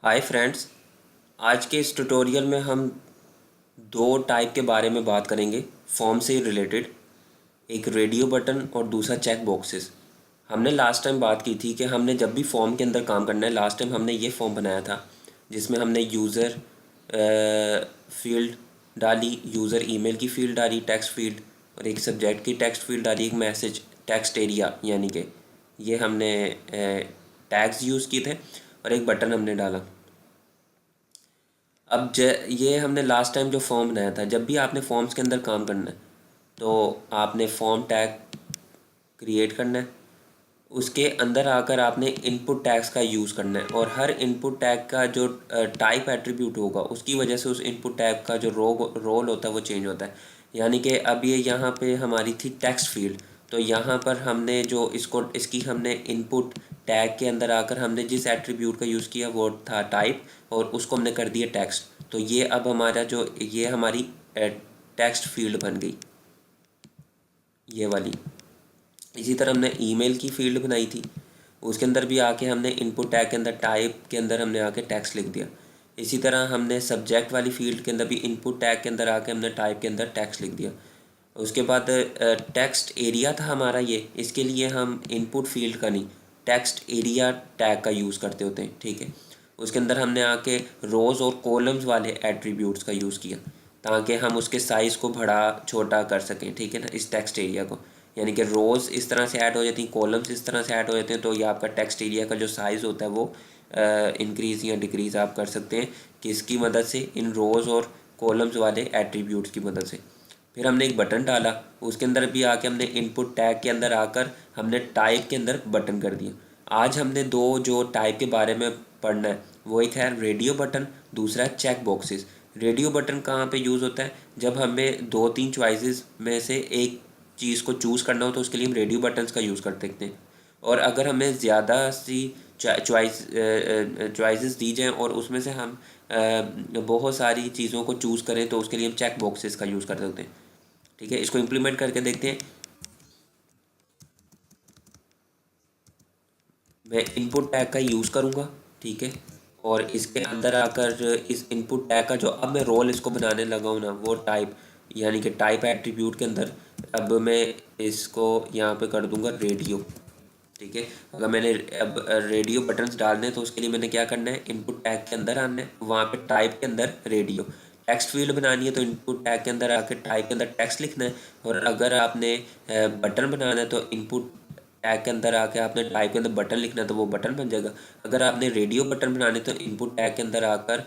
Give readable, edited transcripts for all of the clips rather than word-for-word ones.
Hi friends. आज के इस ट्यूटोरियल में हम दो टाइप के बारे में बात करेंगे फॉर्म से रिलेटेड। एक रेडियो बटन और दूसरा चेक बॉक्सेस। हमने लास्ट टाइम बात की थी कि हमने जब भी फॉर्म के अंदर काम करना है, लास्ट टाइम हमने ये फॉर्म बनाया था जिसमें हमने यूज़र फील्ड डाली, यूज़र ईमेल की फ़ील्ड डाली, टेक्स्ट फील्ड, और एक सब्जेक्ट की टेक्स्ट फील्ड डाली, एक मैसेज टेक्स्ट एरिया, यानी कि ये हमने टैग्स यूज़ किए थे, और एक बटन हमने डाला। अब ये हमने लास्ट टाइम जो फॉर्म बनाया था, जब भी आपने फॉर्म्स के अंदर काम करना है तो आपने फॉर्म टैग क्रिएट करना है। उसके अंदर आकर आपने इनपुट टैग्स का यूज़ करना है, और हर इनपुट टैग का जो टाइप एट्रीब्यूट होगा उसकी वजह से उस इनपुट टैग का जो रोल होता है वो चेंज होता है। यानी कि अब ये यहाँ पे हमारी थी टेक्स्ट फील्ड, तो यहाँ पर हमने जो इसकी हमने इनपुट टैग के अंदर आकर हमने जिस एट्रीब्यूट का यूज़ किया वो था टाइप, और उसको हमने कर दिया टेक्स्ट। तो ये अब हमारा जो ये हमारी टेक्स्ट फील्ड बन गई, ये वाली। इसी तरह हमने ईमेल की फ़ील्ड बनाई थी, उसके अंदर भी आके हमने इनपुट टैग के अंदर टाइप के अंदर हमने आके टेक्स्ट लिख दिया। इसी तरह हमने सब्जेक्ट वाली फ़ील्ड के अंदर भी इनपुट टैग के अंदर आके हमने टाइप के अंदर टेक्स्ट लिख दिया। उसके बाद टेक्स्ट एरिया था हमारा ये, इसके लिए हम इनपुट फील्ड का नहीं, टेक्स्ट एरिया टैग का यूज़ करते होते हैं, ठीक है। उसके अंदर हमने आके रोज़ और कॉलम्स वाले एट्रीब्यूट्स का यूज़ किया ताकि हम उसके साइज़ को बड़ा छोटा कर सकें, ठीक है ना, इस टेक्स्ट एरिया को। यानी कि रोज़ इस तरह से ऐड हो जाती हैं, कॉलम्स इस तरह से ऐड हो जाते हैं, तो ये आपका टेक्स्ट एरिया का जो साइज़ होता है वो इंक्रीज़ या डिक्रीज़ आप कर सकते हैं किसकी मदद से, इन रोज़ और कॉलम्स वाले एट्रीब्यूट्स की मदद से। फिर हमने एक बटन डाला, उसके अंदर भी आके हमने इनपुट टैग के अंदर आकर हमने टाइप के अंदर बटन कर दिया। आज हमने दो जो टाइप के बारे में पढ़ना है, वो एक है रेडियो बटन, दूसरा है चेक बॉक्सेस। रेडियो बटन कहाँ पे यूज़ होता है? जब हमें दो तीन चॉइसेस में से एक चीज़ को चूज़ करना हो तो उसके लिए हम रेडियो बटन्स का यूज़ कर सकते हैं। और अगर हमें ज़्यादा सी चॉइसेस दी जाएँ और उसमें से हम बहुत सारी चीज़ों को चूज़ करें तो उसके लिए हम चेक बॉक्सेस का यूज़ कर सकते हैं, ठीक है। इसको इम्प्लीमेंट करके देखते हैं। मैं इनपुट टैग का यूज़ करूँगा, ठीक है। और इसके अंदर आकर इस इनपुट टैग का जो अब मैं रोल इसको बनाने लगा हूँ ना, वो टाइप, यानी कि टाइप एट्रीब्यूट के अंदर अब मैं इसको यहाँ पे कर दूँगा रेडियो, ठीक है। अगर मैंने अब रेडियो बटन्स डालने हैं तो उसके लिए मैंने क्या करना है, इनपुट टैग के अंदर आना है, वहाँ पे टाइप के अंदर रेडियो। टेक्स्ट फील्ड बनानी है तो इनपुट टैग के अंदर आकर टाइप के अंदर टेक्स्ट लिखना है। और अगर आपने बटन बनाना है तो इनपुट टैग के अंदर आके आपने टाइप के अंदर बटन लिखना है तो वो बटन बन जाएगा। अगर आपने रेडियो बटन बनाने तो इनपुट टैग के अंदर आकर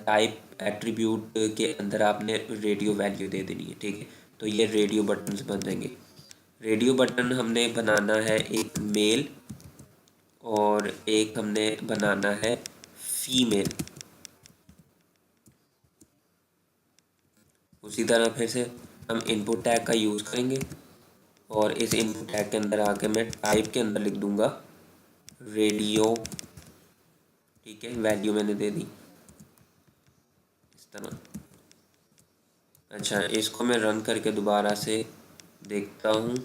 टाइप एट्रीब्यूट के अंदर आपने रेडियो वैल्यू दे देनी है, ठीक है। तो ये रेडियो बटन बन जाएंगे। रेडियो बटन हमने बनाना है एक मेल, और एक हमने बनाना है फीमेल। उसी तरह फिर से हम इनपुट टैग का यूज़ करेंगे, और इस इनपुट टैग के अंदर आके मैं टाइप के अंदर लिख दूंगा रेडियो, ठीक है। वैल्यू मैंने दे दी इस तरह। अच्छा, इसको मैं रन करके दोबारा से देखता हूँ।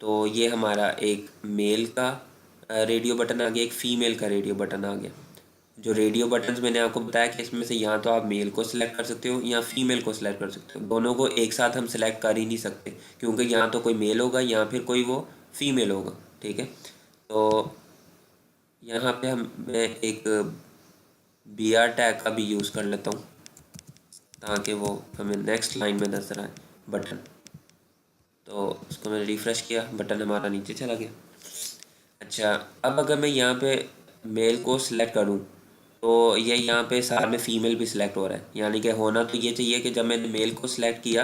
तो ये हमारा एक मेल का रेडियो बटन आ गया, एक फ़ीमेल का रेडियो बटन आ गया। जो रेडियो बटन्स मैंने आपको बताया कि इसमें से या तो आप मेल को सिलेक्ट कर सकते हो या फीमेल को सिलेक्ट कर सकते हो। दोनों को एक साथ हम सिलेक्ट कर ही नहीं सकते, क्योंकि यहाँ तो कोई मेल होगा या फिर कोई वो फीमेल होगा, ठीक है। तो यहाँ पे मैं एक बी आर टैग का भी यूज़ कर लेता हूँ ताकि वो हमें नेक्स्ट लाइन में नज़र आए बटन। तो उसको मैंने रिफ़्रेश किया, बटन हमारा नीचे चला गया। अच्छा, अब अगर मैं यहाँ पे मेल को सिलेक्ट करूँ तो ये यहाँ पे साथ में फ़ीमेल भी सिलेक्ट हो रहा है। यानी कि होना तो ये चाहिए कि जब मैंने मेल को सिलेक्ट किया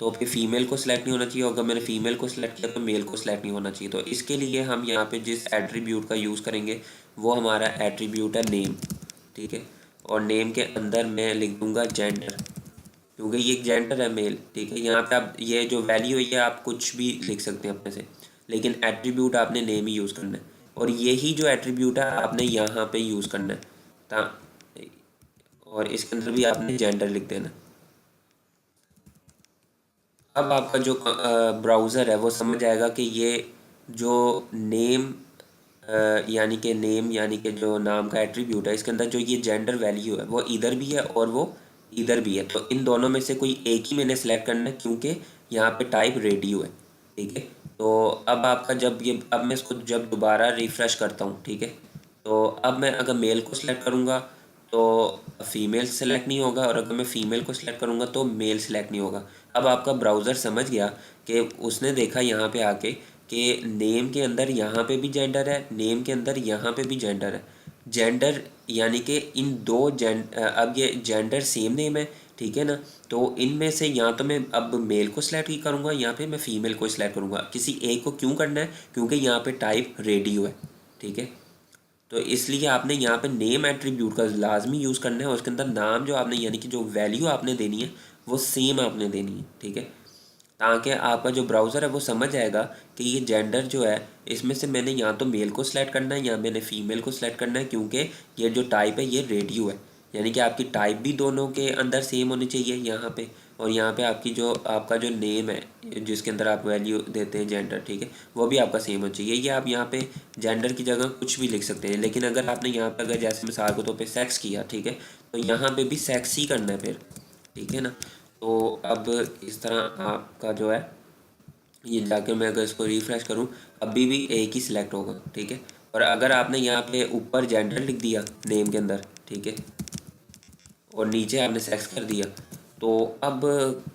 तो फिर फ़ीमेल को सिलेक्ट नहीं होना चाहिए, और अगर मैंने फ़ीमेल को सिलेक्ट किया तो मेल को सिलेक्ट नहीं होना चाहिए। तो इसके लिए हम यहाँ पे जिस एट्रीब्यूट का यूज़ करेंगे वो हमारा एट्रीब्यूट है नेम, ठीक है। और नेम के अंदर मैं लिख दूँगा जेंडर, क्योंकि ये एक जेंडर है मेल, ठीक है। यहाँ पे आप ये जो वैल्यू है ये आप कुछ भी लिख सकते हैं अपने से, लेकिन एट्रीब्यूट आपने नेम ही यूज़ करना है, और यही जो एट्रीब्यूट है आपने यहाँ पे यूज़ करना है। ता और इसके अंदर भी आपने जेंडर लिख देना। अब आपका जो ब्राउज़र है वो समझ जाएगा कि ये जो नेम यानी कि नेम यानी कि जो नाम का एट्रीब्यूट है, इसके अंदर जो ये जेंडर वैल्यू है वो इधर भी है और वो इधर भी है। तो इन दोनों में से कोई एक ही मैंने सेलेक्ट करना है, क्योंकि यहाँ पे टाइप रेडियो है। ठीक है। तो अब आपका जब ये, अब मैं इसको जब दोबारा रिफ़्रेश करता हूँ, ठीक है, तो अब मैं अगर मेल को सिलेक्ट करूँगा तो फ़ीमेल सेलेक्ट नहीं होगा, और अगर मैं फ़ीमेल को सिलेक्ट करूँगा तो मेल सेलेक्ट नहीं होगा। अब आपका ब्राउज़र समझ गया कि उसने देखा यहाँ पे आके कि नेम के अंदर यहाँ पे भी जेंडर है, नेम के अंदर यहाँ पे भी जेंडर है। जेंडर यानी कि इन दो अब ये जेंडर सेम नेम है, ठीक है ना। तो इनमें से या तो मैं अब मेल को सिलेक्ट ही करूँगा, यहाँ पे मैं फ़ीमेल को सिलेक्ट करूँगा। किसी एक को क्यों करना है? क्योंकि यहाँ पे टाइप रेडियो है, ठीक है। तो इसलिए आपने यहाँ पे नेम एट्रीब्यूट का लाजमी यूज़ करना है, और उसके अंदर नाम जो आपने यानी कि जो वैल्यू आपने देनी है वो सेम आपने देनी है, ठीक है। ताकि आपका जो ब्राउज़र है वो समझ जाएगा कि ये जेंडर जो है इसमें से मैंने या तो मेल को सिलेक्ट करना है या मैंने फ़ीमेल को सिलेक्ट करना है, क्योंकि ये जो टाइप है ये रेडियो है। यानी कि आपकी टाइप भी दोनों के अंदर सेम होनी चाहिए यहाँ पे, और यहाँ पे आपकी जो आपका जो नेम है जिसके अंदर आप वैल्यू देते हैं जेंडर, ठीक है, वो भी आपका सेम होना चाहिए। ये आप यहाँ पे जेंडर की जगह कुछ भी लिख सकते हैं, लेकिन अगर आपने यहाँ पे अगर जैसे मिसाल के तौर पे सेक्स किया, ठीक है, तो यहाँ पे भी सेक्स ही करना है फिर, ठीक है ना। तो अब इस तरह आपका जो है ये जाके मैं अगर इसको रिफ़्रेश करूँ अभी भी एक ही सिलेक्ट होगा, ठीक है। और अगर आपने यहाँ पे ऊपर जेंडर लिख दिया नेम के अंदर, ठीक है, और नीचे आपने सेक्स कर दिया, तो अब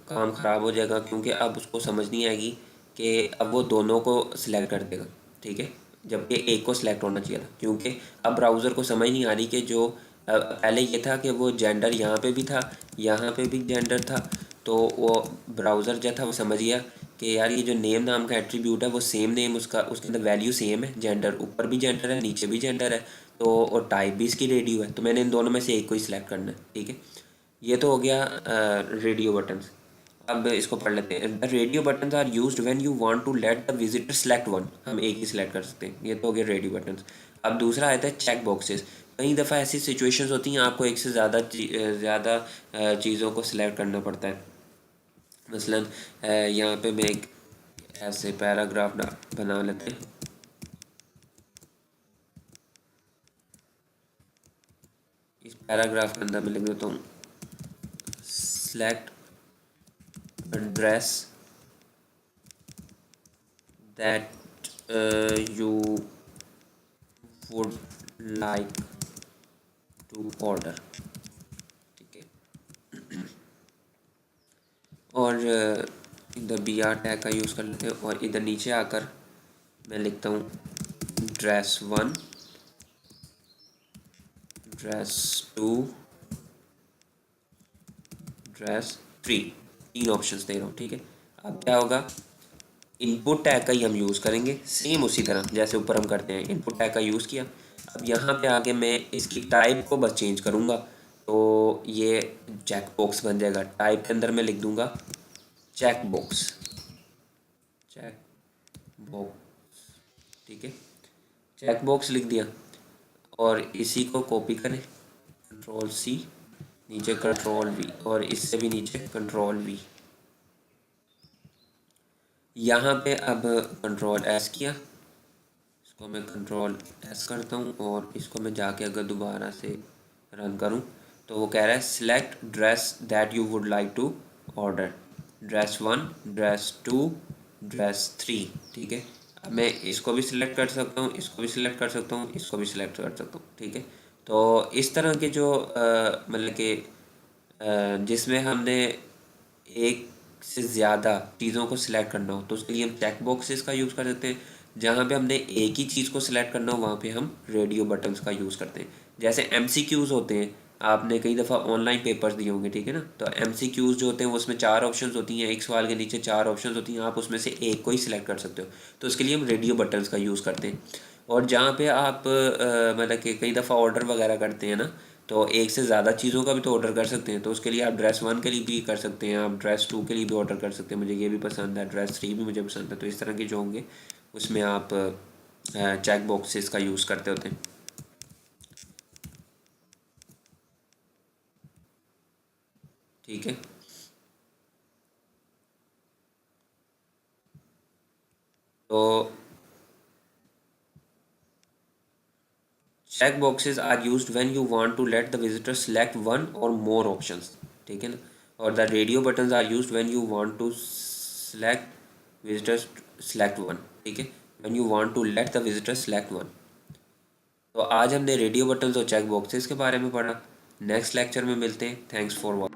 काम ख़राब हो जाएगा, क्योंकि अब उसको समझ नहीं आएगी कि अब वो दोनों को सिलेक्ट कर देगा, ठीक है, जबकि एक को सिलेक्ट होना चाहिए था। क्योंकि अब ब्राउज़र को समझ नहीं आ रही कि जो पहले ये था कि वो जेंडर यहाँ पे भी था, यहाँ पे भी जेंडर था। तो वो ब्राउज़र जो था वो समझ गया कि यार ये जो नेम नाम का एट्रीब्यूट है वो सेम नेम, उसका उसके अंदर वैल्यू सेम है, जेंडर ऊपर भी जेंडर है नीचे भी जेंडर है, तो और टाइप भी इसकी रेडियो है, तो मैंने इन दोनों में से एक को ही सिलेक्ट करना है, ठीक है। ये तो हो गया रेडियो बटन्स। अब इसको पढ़ लेते हैं। The radio buttons are used when you want to let the visitor select one. हम एक ही सिलेक्ट कर सकते हैं, ये तो हो गया रेडियो बटन्स। अब दूसरा आता है चेक बॉक्सेस। कई दफ़ा ऐसी सिचुएशंस होती हैं आपको एक से ज़्यादा चीज़ों को सिलेक्ट करना पड़ता है। मसलन यहाँ पे मैं एक ऐसे पैराग्राफ बना लेते हैं। इस पैराग्राफ के अंदर मैं लिख देता हूँ select dress that you would like to order, ठीक है। और इधर बी आर टैग का यूज़ कर लेते हैं, और इधर नीचे आकर मैं लिखता हूँ ड्रेस 1, ड्रेस 2, ड्रेस 3। तीन ऑप्शंस दे रहा हूँ, ठीक है। अब क्या होगा, इनपुट टैग का ही हम यूज़ करेंगे सेम उसी तरह जैसे ऊपर हम करते हैं। इनपुट टैग का यूज़ किया। अब यहाँ पे आके मैं इसकी टाइप को बस चेंज करूँगा, तो ये चेक बॉक्स बन जाएगा। टाइप के अंदर मैं लिख दूँगा चेक बॉक्स, चेक बॉक्स, ठीक है। चेक बॉक्स लिख दिया, और इसी को कॉपी करें, कंट्रोल सी, नीचे कंट्रोल वी, और इससे भी नीचे कंट्रोल वी। यहाँ पे अब कंट्रोल एस किया, इसको मैं कंट्रोल एस करता हूँ, और इसको मैं जाके अगर दोबारा से रन करूँ तो वो कह रहा है select dress that you would like to order, dress 1, dress 2, dress 3, ठीक है। अब मैं इसको भी सिलेक्ट कर सकता हूँ, इसको भी सिलेक्ट कर सकता हूँ, इसको भी सिलेक्ट कर सकता हूँ, ठीक है। तो इस तरह के जो मतलब कि जिसमें हमने एक से ज़्यादा चीज़ों को सिलेक्ट करना हो, तो उसके लिए हम चेक बॉक्सेस का यूज़ कर सकते हैं। जहाँ पे हमने एक ही चीज़ को सिलेक्ट करना हो वहाँ पे हम रेडियो बटन्स का यूज़ करते हैं। जैसे एमसीक्यूज़ होते हैं, आपने कई दफ़ा ऑनलाइन पेपर्स दिए होंगे, ठीक है ना। तो एमसीक्यूज़ जो होते हैं उसमें 4 ऑप्शंस होती हैं, एक सवाल के नीचे 4 ऑप्शंस होती हैं, आप उसमें से एक को ही सिलेक्ट कर सकते हो। तो उसके लिए हम रेडियो बटन्स का यूज़ करते हैं। और जहाँ पे आप मतलब कि कई दफ़ा ऑर्डर वगैरह करते हैं ना, तो एक से ज़्यादा चीज़ों का भी तो ऑर्डर कर सकते हैं। तो उसके लिए आप ड्रेस 1 के लिए भी कर सकते हैं, आप ड्रेस 2 के लिए भी ऑर्डर कर सकते हैं, मुझे ये भी पसंद है, ड्रेस 3 भी मुझे पसंद है। तो इस तरह के जो होंगे उसमें आप चेक बॉक्सेस का यूज़ करते होते हैं, ठीक है। तो check boxes are used when you want to let the visitor select one और मोर ऑप्शंस, ठीक है ना। और the radio buttons are used when you want to select visitors select one, ठीक है, when you want to let the visitor select one. तो आज हमने रेडियो बटन्स और चेक बॉक्सेस के बारे में पढ़ा। नेक्स्ट लेक्चर में मिलते हैं। Thanks for watching.